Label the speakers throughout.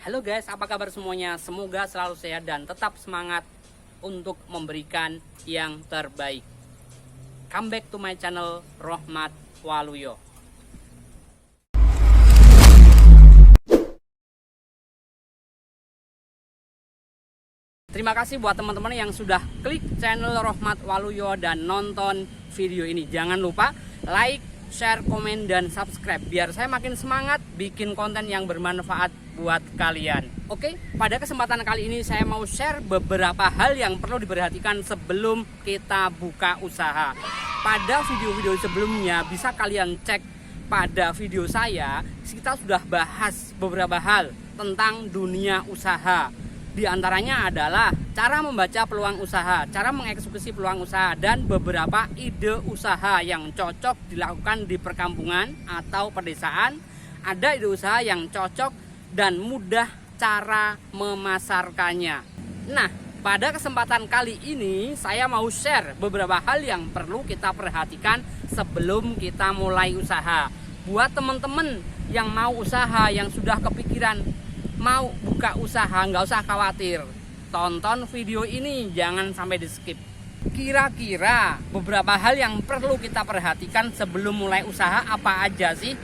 Speaker 1: Halo guys, apa kabar semuanya? Semoga selalu sehat dan tetap semangat untuk memberikan yang terbaik. Come back to my channel Rohmat Waluyo. Terima kasih buat teman-teman yang sudah klik channel Rohmat Waluyo dan nonton video ini. Jangan lupa like, share, komen, dan subscribe biar saya makin semangat bikin konten yang bermanfaat buat kalian. Oke, pada kesempatan kali ini saya mau share beberapa hal yang perlu diperhatikan sebelum kita buka usaha. Pada video-video sebelumnya bisa kalian cek pada video saya, kita sudah bahas beberapa hal tentang dunia usaha. Di antaranya adalah cara membaca peluang usaha, cara mengeksekusi peluang usaha, dan beberapa ide usaha yang cocok dilakukan di perkampungan atau pedesaan. Ada ide usaha yang cocok dan mudah cara memasarkannya. Nah, pada kesempatan kali ini saya mau share beberapa hal yang perlu kita perhatikan sebelum kita mulai usaha. Buat teman-teman yang mau usaha, yang sudah kepikiran mau buka usaha, nggak usah khawatir. Tonton video ini, jangan sampai di skip. Kira-kira beberapa hal yang perlu kita perhatikan sebelum mulai usaha apa aja sih?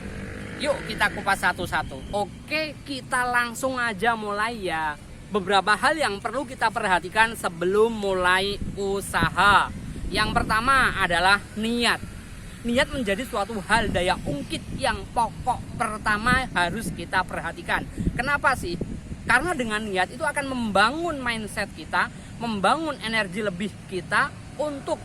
Speaker 1: Yuk kita kupas satu-satu. Oke, kita langsung aja mulai ya. Beberapa hal yang perlu kita perhatikan sebelum mulai usaha. Yang pertama adalah niat. Niat menjadi suatu hal daya ungkit yang pokok pertama harus kita perhatikan. Kenapa sih? Karena dengan niat itu akan membangun mindset kita, membangun energi lebih kita untuk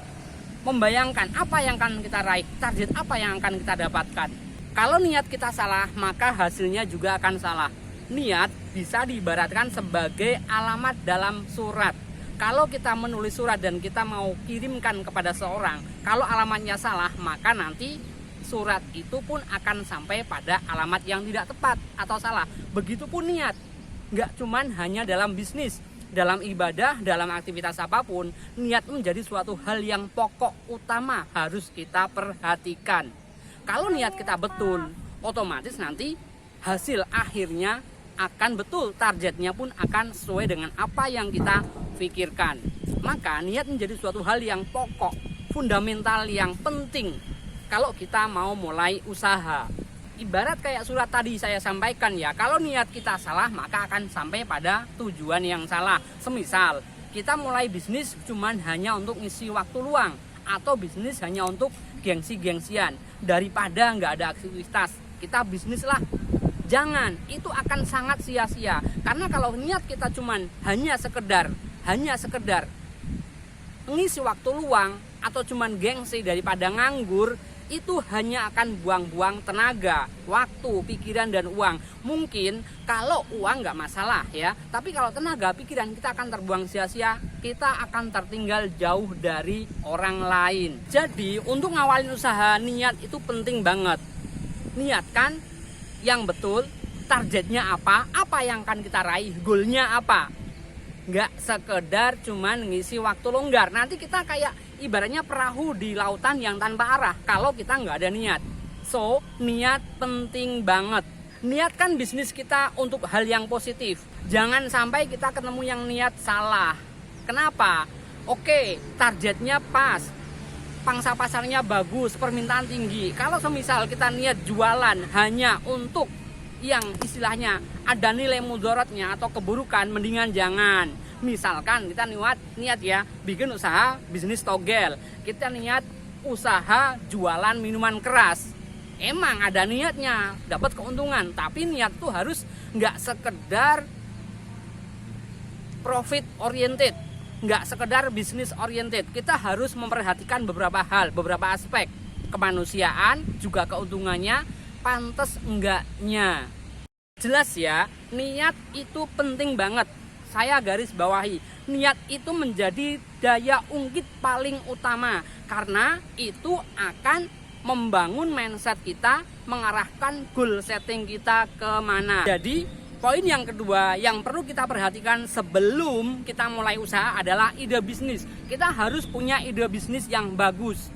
Speaker 1: membayangkan apa yang akan kita raih, target apa yang akan kita dapatkan. Kalau niat kita salah, maka hasilnya juga akan salah. Niat bisa diibaratkan sebagai alamat dalam surat. Kalau kita menulis surat dan kita mau kirimkan kepada seorang, kalau alamatnya salah, maka nanti surat itu pun akan sampai pada alamat yang tidak tepat atau salah. Begitupun niat, nggak cuman hanya dalam bisnis, dalam ibadah, dalam aktivitas apapun, niat menjadi suatu hal yang pokok utama harus kita perhatikan. Kalau niat kita betul, otomatis nanti hasil akhirnya akan betul, targetnya pun akan sesuai dengan apa yang kita pikirkan. Maka niat menjadi suatu hal yang pokok, fundamental, yang penting kalau kita mau mulai usaha. Ibarat kayak surat tadi saya sampaikan ya, kalau niat kita salah maka akan sampai pada tujuan yang salah. Semisal kita mulai bisnis cuman hanya untuk ngisi waktu luang, atau bisnis hanya untuk gengsi-gengsian, daripada nggak ada aktivitas kita bisnis lah. Jangan, itu akan sangat sia-sia. Karena kalau niat kita cuman hanya sekedar ngisi waktu luang atau cuman gengsi daripada nganggur, itu hanya akan buang-buang tenaga, waktu, pikiran, dan uang. Mungkin kalau uang nggak masalah ya, tapi kalau tenaga, pikiran kita akan terbuang sia-sia, kita akan tertinggal jauh dari orang lain. Jadi untuk ngawalin usaha, niat itu penting banget. Niatkan yang betul, targetnya apa yang akan kita raih, goalnya apa. Nggak sekedar cuman ngisi waktu longgar, nanti kita kayak ibaratnya perahu di lautan yang tanpa arah kalau kita nggak ada niat. So, niat penting banget. Niatkan bisnis kita untuk hal yang positif. Jangan sampai kita ketemu yang niat salah. Kenapa? Oke, targetnya pas, pangsa pasarnya bagus, permintaan tinggi. Kalau semisal kita niat jualan hanya untuk yang istilahnya ada nilai mudaratnya atau keburukan, mendingan jangan. Misalkan kita niat ya bikin usaha bisnis togel, kita niat usaha jualan minuman keras. Emang ada niatnya dapat keuntungan, tapi niat tuh harus nggak sekedar profit oriented, nggak sekedar bisnis oriented. Kita harus memperhatikan beberapa hal, beberapa aspek kemanusiaan, juga keuntungannya, pantas enggaknya. Jelas ya, niat itu penting banget. Saya garis bawahi, niat itu menjadi daya ungkit paling utama, karena itu akan membangun mindset kita, mengarahkan goal setting kita kemana. Jadi poin yang kedua yang perlu kita perhatikan sebelum kita mulai usaha adalah ide bisnis. Kita harus punya ide bisnis yang bagus.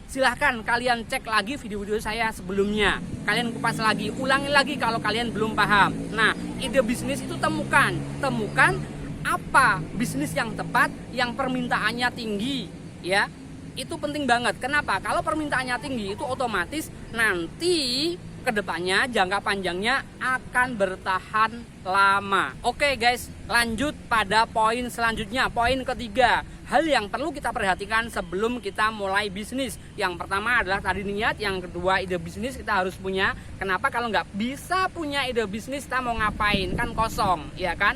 Speaker 1: Silahkan kalian cek lagi video-video saya sebelumnya. Kalian kupas lagi, ulangi lagi kalau kalian belum paham. Nah, ide bisnis itu temukan apa bisnis yang tepat, yang permintaannya tinggi, ya. Itu penting banget. Kenapa? Kalau permintaannya tinggi itu otomatis nanti kedepannya jangka panjangnya akan bertahan lama. Oke guys, lanjut pada poin selanjutnya. Poin ketiga, hal yang perlu kita perhatikan sebelum kita mulai bisnis. Yang pertama adalah tadi niat, yang kedua ide bisnis kita harus punya. Kenapa? Kalau nggak bisa punya ide bisnis, kita mau ngapain? Kan kosong, ya kan?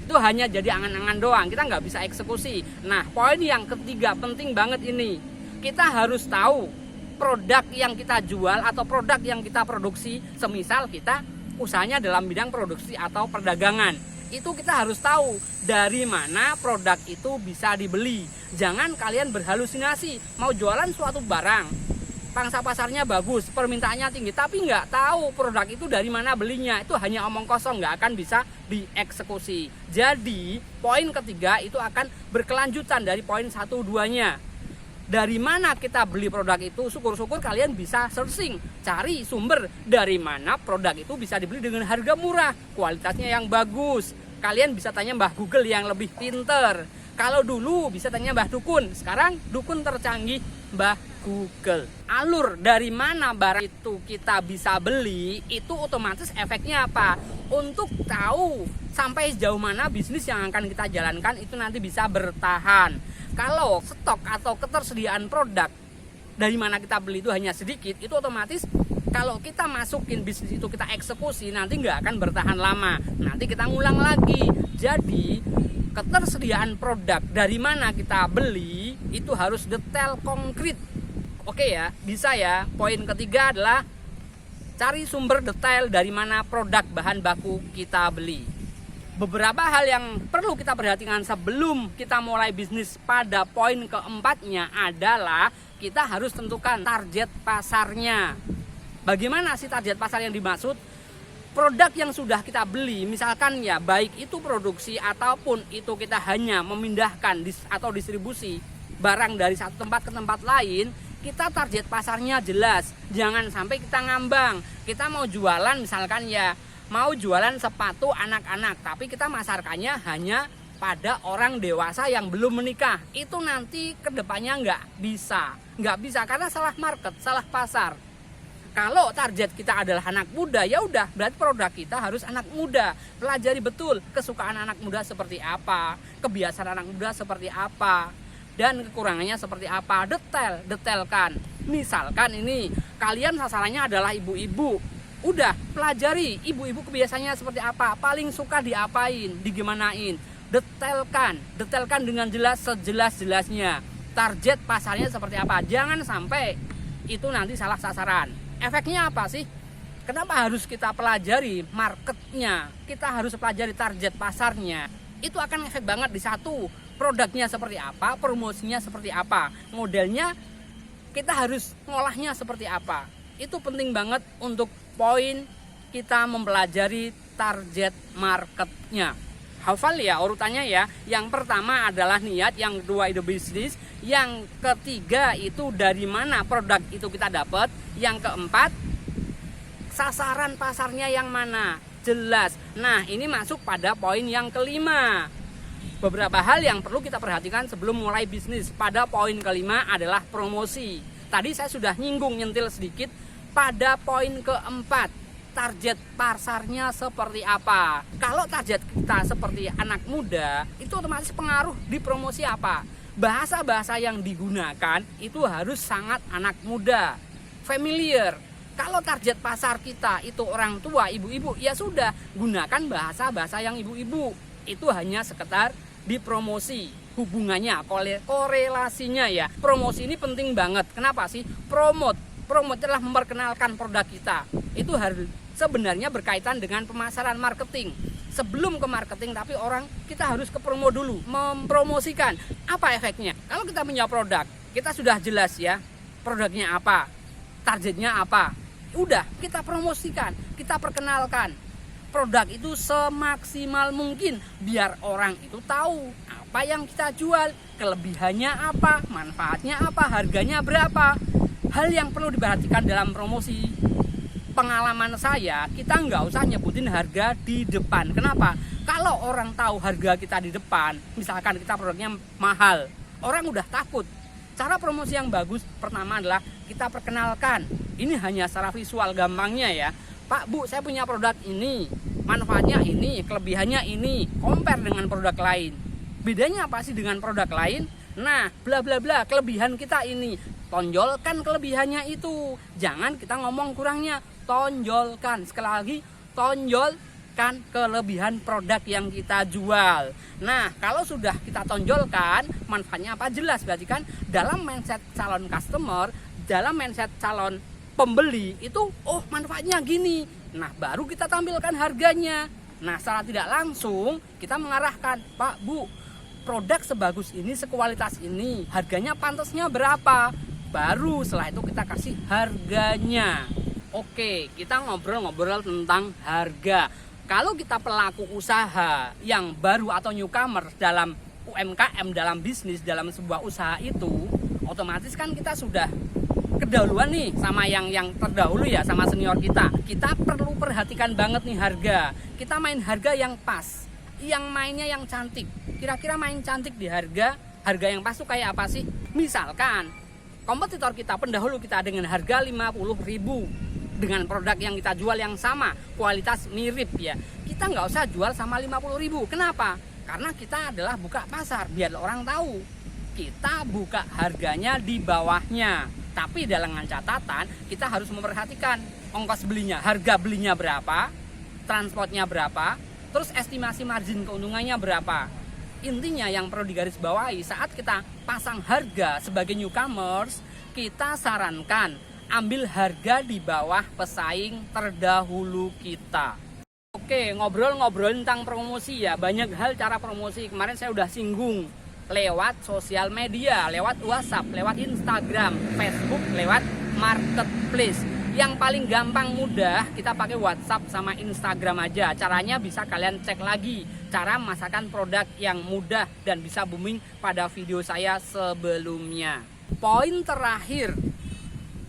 Speaker 1: Itu hanya jadi angan-angan doang, kita nggak bisa eksekusi. Nah, poin yang ketiga penting banget ini. Kita harus tahu produk yang kita jual atau produk yang kita produksi. Semisal kita usahanya dalam bidang produksi atau perdagangan, itu kita harus tahu dari mana produk itu bisa dibeli. Jangan kalian berhalusinasi mau jualan suatu barang, pangsa pasarnya bagus, permintaannya tinggi, tapi nggak tahu produk itu dari mana belinya. Itu hanya omong kosong, nggak akan bisa dieksekusi. Jadi poin ketiga itu akan berkelanjutan dari poin 1-2-nya. Dari mana kita beli produk itu, syukur-syukur kalian bisa searching, cari sumber dari mana produk itu bisa dibeli dengan harga murah, kualitasnya yang bagus. Kalian bisa tanya Mbah Google yang lebih pinter. Kalau dulu bisa tanya Mbah Dukun, sekarang Dukun tercanggih Mbah Google. Alur dari mana barang itu kita bisa beli, itu otomatis efeknya apa? Untuk tahu sampai sejauh mana bisnis yang akan kita jalankan itu nanti bisa bertahan. Kalau stok atau ketersediaan produk dari mana kita beli itu hanya sedikit, itu otomatis kalau kita masukin bisnis itu kita eksekusi nanti nggak akan bertahan lama. Nanti kita ngulang lagi. Jadi ketersediaan produk dari mana kita beli itu harus detail konkret. Oke ya, bisa ya. Poin ketiga adalah cari sumber detail dari mana produk bahan baku kita beli. Beberapa hal yang perlu kita perhatikan sebelum kita mulai bisnis pada poin keempatnya adalah kita harus tentukan target pasarnya. Bagaimana sih target pasar yang dimaksud? Produk yang sudah kita beli, misalkan ya baik itu produksi ataupun itu kita hanya memindahkan atau distribusi barang dari satu tempat ke tempat lain, kita target pasarnya jelas. Jangan sampai kita ngambang. Kita mau jualan misalkan ya, mau jualan sepatu anak-anak, tapi kita masarkannya hanya pada orang dewasa yang belum menikah. Itu nanti kedepannya nggak bisa karena salah market, salah pasar. Kalau target kita adalah anak muda, ya udah berarti produk kita harus anak muda. Pelajari betul kesukaan anak muda seperti apa, kebiasaan anak muda seperti apa, dan kekurangannya seperti apa. Detailkan. Misalkan ini kalian sasarannya adalah ibu-ibu, udah pelajari ibu-ibu kebiasaannya seperti apa, paling suka diapain, digimanain. Detailkan dengan jelas, sejelas-jelasnya. Target pasarnya seperti apa. Jangan sampai itu nanti salah sasaran. Efeknya apa sih? Kenapa harus kita pelajari marketnya? Kita harus pelajari target pasarnya. Itu akan efek banget di satu, produknya seperti apa, promosinya seperti apa, modelnya kita harus ngolahnya seperti apa. Itu penting banget untuk poin kita mempelajari target marketnya. Hafal ya urutannya ya. Yang pertama adalah niat, yang kedua ide bisnis, yang ketiga itu dari mana produk itu kita dapat, yang keempat sasaran pasarnya yang mana, jelas. Nah, ini masuk pada poin yang kelima. Beberapa hal yang perlu kita perhatikan sebelum mulai bisnis. Pada poin kelima adalah promosi. Tadi saya sudah nyinggung nyentil sedikit pada poin keempat. Target pasarnya seperti apa. Kalau target kita seperti anak muda, itu otomatis pengaruh di promosi apa. Bahasa-bahasa yang digunakan itu harus sangat anak muda, familiar. Kalau target pasar kita itu orang tua, ibu-ibu, ya sudah, gunakan bahasa-bahasa yang ibu-ibu. Itu hanya sekedar dipromosi. Hubungannya, korelasinya ya. Promosi ini penting banget. Kenapa sih? Promote adalah memperkenalkan produk kita. Itu harus sebenarnya berkaitan dengan pemasaran marketing. Sebelum ke marketing, tapi kita harus ke promo dulu, mempromosikan. Apa efeknya? Kalau kita punya produk, kita sudah jelas ya, produknya apa, targetnya apa. Udah, kita promosikan, kita perkenalkan produk itu semaksimal mungkin biar orang itu tahu apa yang kita jual, kelebihannya apa, manfaatnya apa, harganya berapa. Hal yang perlu diperhatikan dalam promosi pengalaman saya, kita nggak usah nyebutin harga di depan. Kenapa? Kalau orang tahu harga kita di depan, misalkan kita produknya mahal, orang udah takut. Cara promosi yang bagus pertama adalah kita perkenalkan. Ini hanya secara visual gampangnya ya. Pak, Bu, saya punya produk ini, manfaatnya ini, kelebihannya ini, compare dengan produk lain. Bedanya apa sih dengan produk lain? Nah, bla bla bla, kelebihan kita ini. Tonjolkan kelebihannya itu. Jangan kita ngomong kurangnya, tonjolkan. Sekali lagi, tonjolkan kelebihan produk yang kita jual. Nah, kalau sudah kita tonjolkan, manfaatnya apa? Jelas, berarti kan dalam mindset calon customer, dalam mindset calon pembeli itu, oh manfaatnya gini. Nah, baru kita tampilkan harganya. Nah, secara tidak langsung kita mengarahkan, Pak, Bu, produk sebagus ini, sekualitas ini, harganya pantasnya berapa? Baru setelah itu kita kasih harganya. Oke, kita ngobrol-ngobrol tentang harga. Kalau kita pelaku usaha yang baru atau newcomer dalam UMKM, dalam bisnis, dalam sebuah usaha itu, otomatis kan kita sudah kedahuluan nih sama yang terdahulu ya, sama senior kita. Kita perlu perhatikan banget nih harga. Kita main harga yang pas, yang mainnya yang cantik. Kira-kira main cantik di harga yang pas tuh kayak apa sih? Misalkan kompetitor kita, pendahulu kita dengan harga 50.000 dengan produk yang kita jual yang sama, kualitas mirip ya. Kita nggak usah jual sama 50.000. Kenapa? Karena kita adalah buka pasar, biar orang tahu. Kita buka harganya di bawahnya. Tapi dengan catatan kita harus memperhatikan ongkos belinya, harga belinya berapa, transportnya berapa, terus estimasi margin keuntungannya berapa. Intinya yang perlu digarisbawahi saat kita pasang harga sebagai newcomers, kita sarankan ambil harga di bawah pesaing terdahulu kita. Oke, ngobrol-ngobrol tentang promosi ya. Banyak hal cara promosi. Kemarin saya udah singgung lewat sosial media, lewat WhatsApp, lewat Instagram, Facebook, lewat marketplace. Yang paling gampang mudah kita pakai WhatsApp sama Instagram aja. Caranya bisa kalian cek lagi. Cara memasarkan produk yang mudah dan bisa booming pada video saya sebelumnya. Poin terakhir,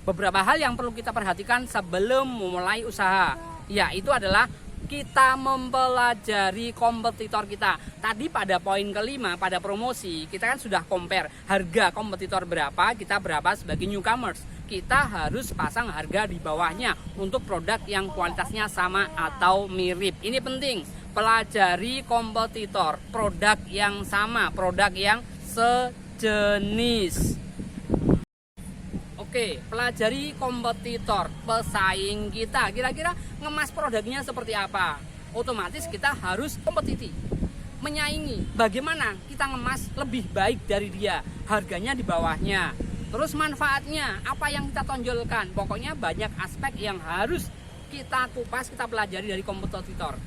Speaker 1: beberapa hal yang perlu kita perhatikan sebelum memulai usaha, yaitu adalah kita mempelajari kompetitor kita. Tadi pada poin kelima, pada promosi, kita kan sudah compare harga kompetitor berapa, kita berapa sebagai newcomers. Kita harus pasang harga di bawahnya untuk produk yang kualitasnya sama atau mirip. Ini penting, pelajari kompetitor, produk yang sama, produk yang sejenis. Oke, pelajari kompetitor, pesaing kita. Kira-kira ngemas produknya seperti apa? Otomatis kita harus kompetitif, menyaingi. Bagaimana kita ngemas lebih baik dari dia? Harganya di bawahnya. Terus manfaatnya, apa yang kita tonjolkan? Pokoknya banyak aspek yang harus kita kupas, kita pelajari dari kompetitor.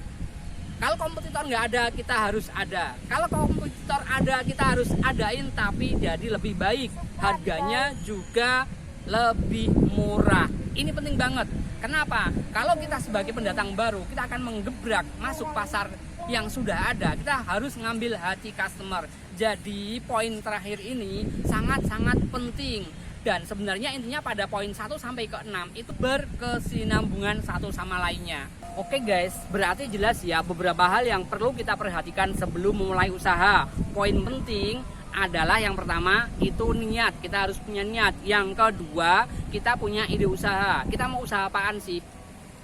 Speaker 1: Kalau kompetitor nggak ada, kita harus ada. Kalau kompetitor ada, kita harus adain, tapi jadi lebih baik. Harganya juga lebih murah. Ini penting banget. Kenapa? Kalau kita sebagai pendatang baru, kita akan menggebrak masuk pasar yang sudah ada. Kita harus ngambil hati customer. Jadi poin terakhir ini sangat-sangat penting. Dan sebenarnya intinya pada poin 1 sampai ke 6 itu berkesinambungan satu sama lainnya. Oke guys, berarti jelas ya beberapa hal yang perlu kita perhatikan sebelum memulai usaha. Poin penting adalah yang pertama itu niat, kita harus punya niat. Yang kedua, kita punya ide usaha, kita mau usaha apaan sih.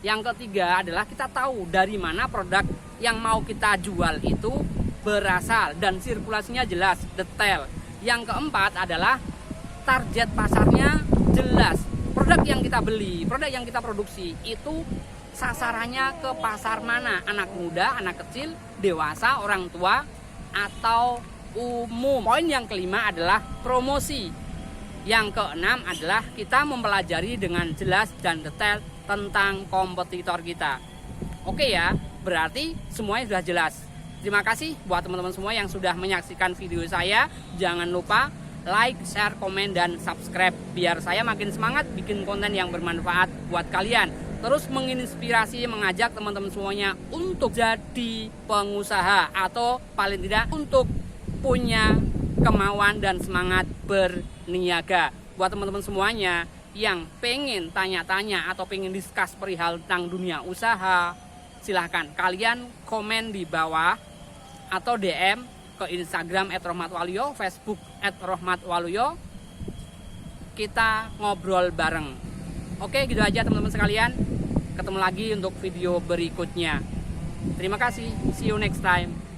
Speaker 1: Yang ketiga adalah kita tahu dari mana produk yang mau kita jual itu berasal dan sirkulasinya jelas, detail. Yang keempat adalah target pasarnya jelas. Produk yang kita beli, produk yang kita produksi itu sasarannya ke pasar mana? Anak muda, anak kecil, dewasa, orang tua, atau umum. Poin yang kelima adalah promosi. Yang keenam adalah kita mempelajari dengan jelas dan detail tentang kompetitor kita. Oke ya, berarti semuanya sudah jelas. Terima kasih buat teman-teman semua yang sudah menyaksikan video saya. Jangan lupa like, share, komen, dan subscribe biar saya makin semangat bikin konten yang bermanfaat buat kalian. Terus menginspirasi, mengajak teman-teman semuanya untuk jadi pengusaha atau paling tidak untuk punya kemauan dan semangat berniaga. Buat teman-teman semuanya, yang pengen tanya-tanya atau pengen discuss perihal tentang dunia usaha, silahkan kalian komen di bawah atau DM ke Instagram @rohmatwaluyo, Facebook @rohmatwaluyo. Kita ngobrol bareng. Oke, gitu aja teman-teman sekalian. Ketemu lagi untuk video berikutnya. Terima kasih. See you next time.